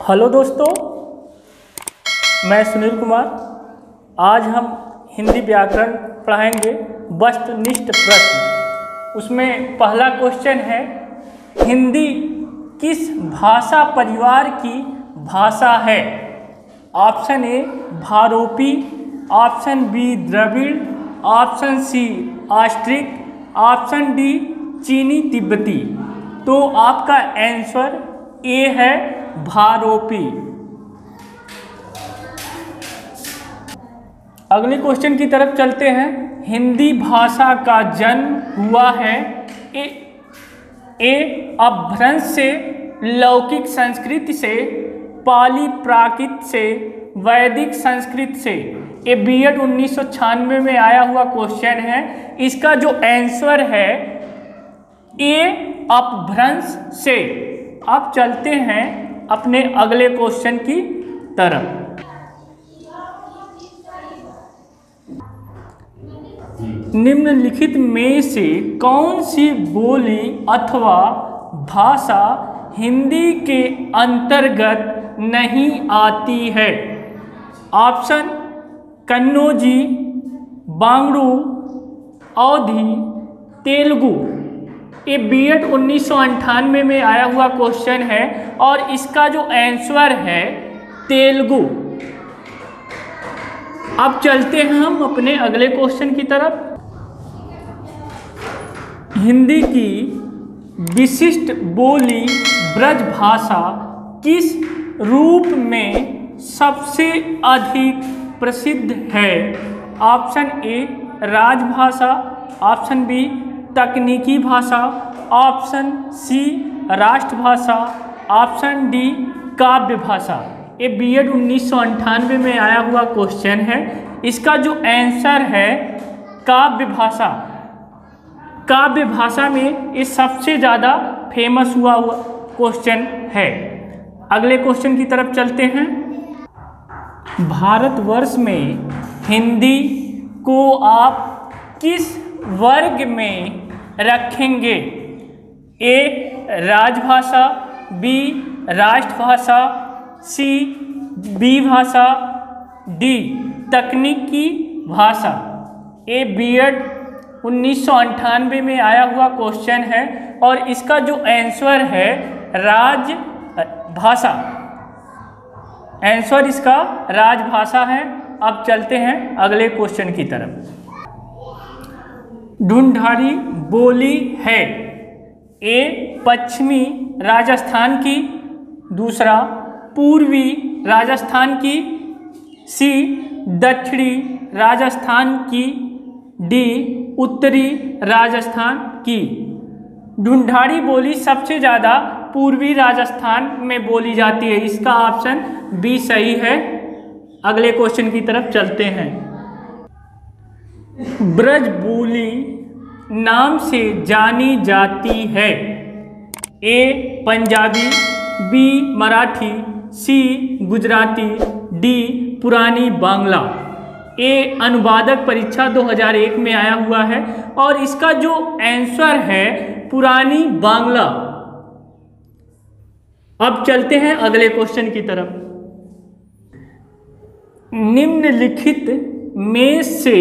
Hello दोस्तों, मैं सुनील कुमार। आज हम हिंदी व्याकरण पढ़ाएंगे वस्तुनिष्ठ प्रश्न। उसमें पहला क्वेश्चन है, हिंदी किस भाषा परिवार की भाषा है? ऑप्शन ए भारोपी, ऑप्शन बी द्रविड़, option C Austric, option D चीनी तिब्बती। तो आपका आंसर ए है भारोपी। अगले क्वेश्चन की तरफ चलते हैं। हिंदी भाषा का जन्म हुआ है ए अपभ्रंश से, लौकिक संस्कृत से, पाली प्राकृत से, वैदिक संस्कृत से। ये बीएड 1996 में आया हुआ क्वेश्चन है। इसका जो आंसर है ए अपभ्रंश से। अब चलते हैं अपने अगले क्वेश्चन की तरफ। निम्नलिखित में से कौन सी बोली अथवा भाषा हिंदी के अंतर्गत नहीं आती है? ऑप्शन कन्नौजी, बांग्ड़ू, अवधी, तेलुगु। ये बीएड 1998 में आया हुआ क्वेश्चन है और इसका जो आंसर है तेलुगु। अब चलते हैं हम अपने अगले क्वेश्चन की तरफ। हिंदी की विशिष्ट बोली ब्रज भाषा किस रूप में सबसे अधिक प्रसिद्ध है? ऑप्शन ए राजभाषा, ऑप्शन बी तकनीकी भाषा, ऑप्शन सी राष्ट्रभाषा, ऑप्शन डी काव्य भाषा। ये बीएड 1998 में आया हुआ क्वेश्चन है। इसका जो आंसर है काव्य भाषा। काव्य भाषा में ये सबसे ज़्यादा फेमस हुआ क्वेश्चन है। अगले क्वेश्चन की तरफ चलते हैं। भारतवर्ष में हिंदी को आप किस वर्ग में रखेंगे? ए राजभाषा, बी राष्ट्रभाषा, सी द्विभाषा, डी तकनीकी भाषा। ए बीएड 1998 में आया हुआ क्वेश्चन है और इसका जो आंसर है राजभाषा। आंसर इसका राजभाषा है। अब चलते हैं अगले क्वेश्चन की तरफ। ढूंढारी बोली है ए पश्चिमी राजस्थान की, दूसरा पूर्वी राजस्थान की, सी दक्षिणी राजस्थान की, डी उत्तरी राजस्थान की। ढूंढारी बोली सबसे ज़्यादा पूर्वी राजस्थान में बोली जाती है। इसका ऑप्शन बी सही है। अगले क्वेश्चन की तरफ चलते हैं। ब्रज बोली नाम से जानी जाती है ए पंजाबी, बी मराठी, सी गुजराती, डी पुरानी बांग्ला। ए अनुवादक परीक्षा 2001 में आया हुआ है और इसका जो आंसर है पुरानी बांग्ला। अब चलते हैं अगले क्वेश्चन की तरफ। निम्नलिखित में से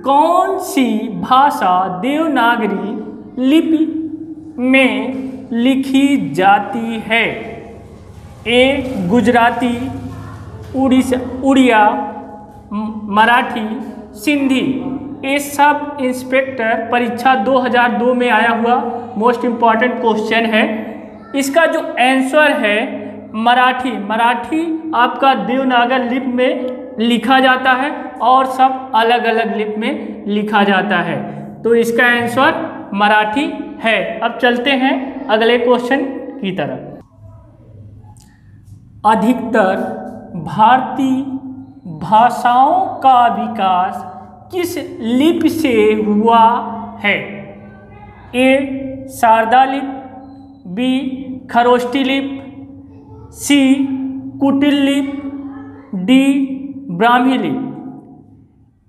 कौन सी भाषा देवनागरी लिपि में लिखी जाती है? ए गुजराती, उड़िया, मराठी, सिंधी। ये सब इंस्पेक्टर परीक्षा 2002 में आया हुआ मोस्ट इम्पॉर्टेंट क्वेश्चन है। इसका जो आंसर है मराठी। मराठी आपका देवनागरी लिपि में लिखा जाता है और सब अलग अलग लिपि में लिखा जाता है। तो इसका आंसर मराठी है। अब चलते हैं अगले क्वेश्चन की तरफ। अधिकतर भारतीय भाषाओं का विकास किस लिपि से हुआ है? ए शारदा लिपि, बी खरोष्टी लिपि, सी कुटिल लिपि, डी ब्राह्मी लिपि।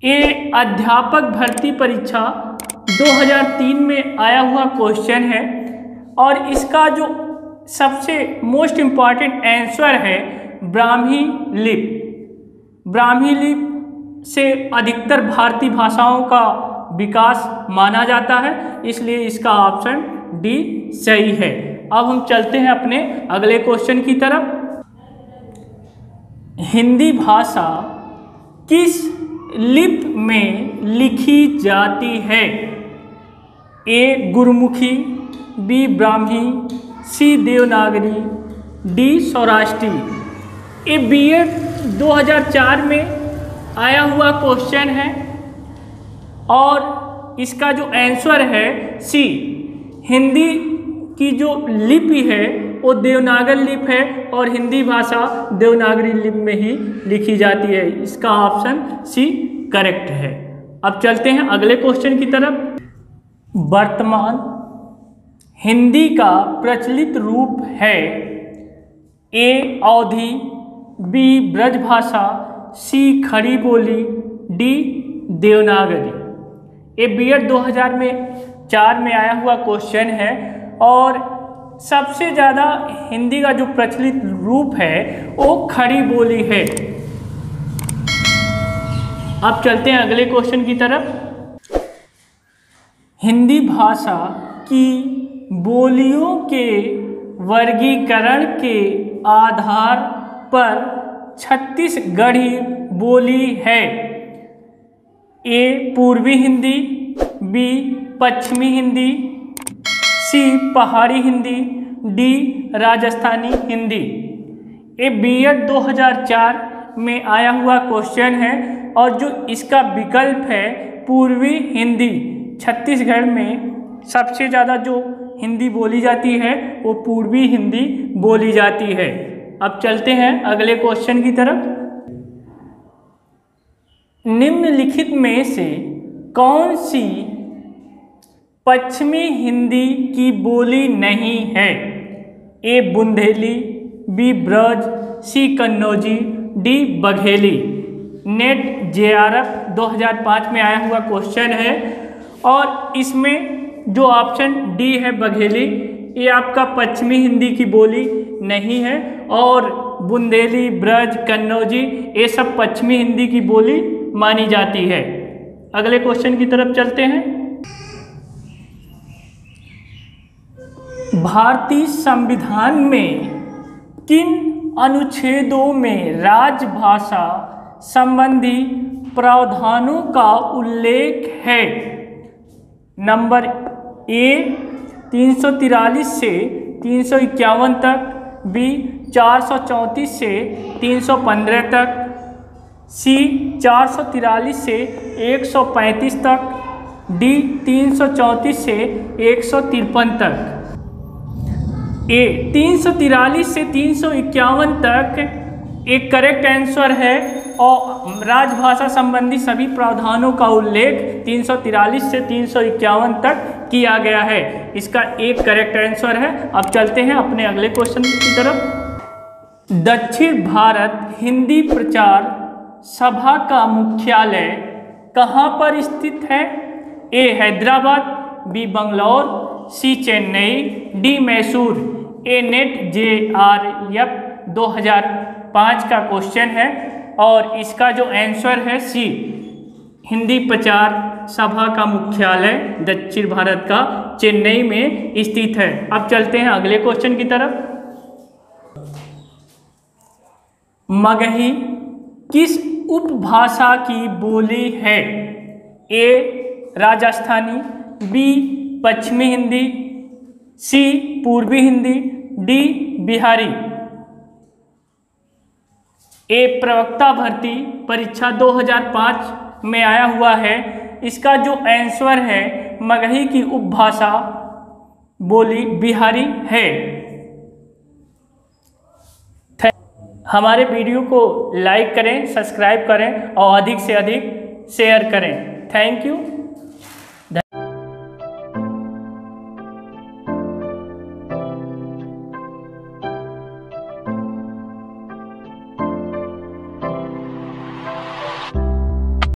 ए अध्यापक भर्ती परीक्षा 2003 में आया हुआ क्वेश्चन है और इसका जो सबसे मोस्ट इम्पॉर्टेंट आंसर है ब्राह्मी लिपि। ब्राह्मी लिपि से अधिकतर भारतीय भाषाओं का विकास माना जाता है, इसलिए इसका ऑप्शन डी सही है। अब हम चलते हैं अपने अगले क्वेश्चन की तरफ। हिंदी भाषा किस लिपि में लिखी जाती है? ए गुरुमुखी, बी ब्राह्मी, सी देवनागरी, डी सौराष्ट्री। ये बीएड 2004 में आया हुआ क्वेश्चन है और इसका जो आंसर है सी। हिंदी की जो लिपि है वो देवनागरी लिपि है और हिंदी भाषा देवनागरी लिपि में ही लिखी जाती है। इसका ऑप्शन सी करेक्ट है। अब चलते हैं अगले क्वेश्चन की तरफ। वर्तमान हिंदी का प्रचलित रूप है ए अवधी, बी ब्रजभाषा, सी खड़ी बोली, डी देवनागरी। ये बीएड 2004 में आया हुआ क्वेश्चन है और सबसे ज़्यादा हिंदी का जो प्रचलित रूप है वो खड़ी बोली है। अब चलते हैं अगले क्वेश्चन की तरफ। हिंदी भाषा की बोलियों के वर्गीकरण के आधार पर छत्तीसगढ़ी बोली है। ए पूर्वी हिंदी, बी पश्चिमी हिंदी, सी पहाड़ी हिंदी, डी राजस्थानी हिंदी। ये बीएड 2004 में आया हुआ क्वेश्चन है और जो इसका विकल्प है पूर्वी हिंदी। छत्तीसगढ़ में सबसे ज़्यादा जो हिंदी बोली जाती है वो पूर्वी हिंदी बोली जाती है। अब चलते हैं अगले क्वेश्चन की तरफ। निम्नलिखित में से कौन सी पश्चिमी हिंदी की बोली नहीं है? A Bundeli, B Braj, C Kannauji, D Bagheli. NET JRF 2005 में आया हुआ क्वेश्चन है और इसमें जो ऑप्शन डी है बघेली, ये आपका पश्चिमी हिंदी की बोली नहीं है और बुंदेली, ब्रज, कन्नौजी ये सब पश्चिमी हिंदी की बोली मानी जाती है। अगले क्वेश्चन की तरफ चलते हैं। भारतीय संविधान में किन अनुच्छेदों में राजभाषा संबंधी प्रावधानों का उल्लेख है? नंबर ए 343 से 351 तक, बी 434 से 315 तक, सी 443 से 135 तक, डी 334 से 153 तक। ए 343 से 351 तक एक करेक्ट आंसर है और राजभाषा संबंधी सभी प्रावधानों का उल्लेख 343 से 351 तक किया गया है। इसका एक करेक्ट आंसर है। अब चलते हैं अपने अगले क्वेश्चन की तरफ। दक्षिण भारत हिंदी प्रचार सभा का मुख्यालय कहाँ पर स्थित है? ए हैदराबाद, बी बंगलौर, सी चेन्नई, डी मैसूर। ए नेट जेआरएफ 2005 का क्वेश्चन है और इसका जो आंसर है सी। हिंदी प्रचार सभा का मुख्यालय दक्षिण भारत का चेन्नई में स्थित है। अब चलते हैं अगले क्वेश्चन की तरफ। मगही किस उपभाषा की बोली है? ए राजस्थानी, बी पश्चिमी हिंदी, सी पूर्वी हिंदी, डी बिहारी। ए प्रवक्ता भर्ती परीक्षा 2005 में आया हुआ है। इसका जो आंसर है मगही की उपभाषा बोली बिहारी है। हमारे वीडियो को लाइक करें, सब्सक्राइब करें और अधिक से अधिक शेयर करें। Thank you.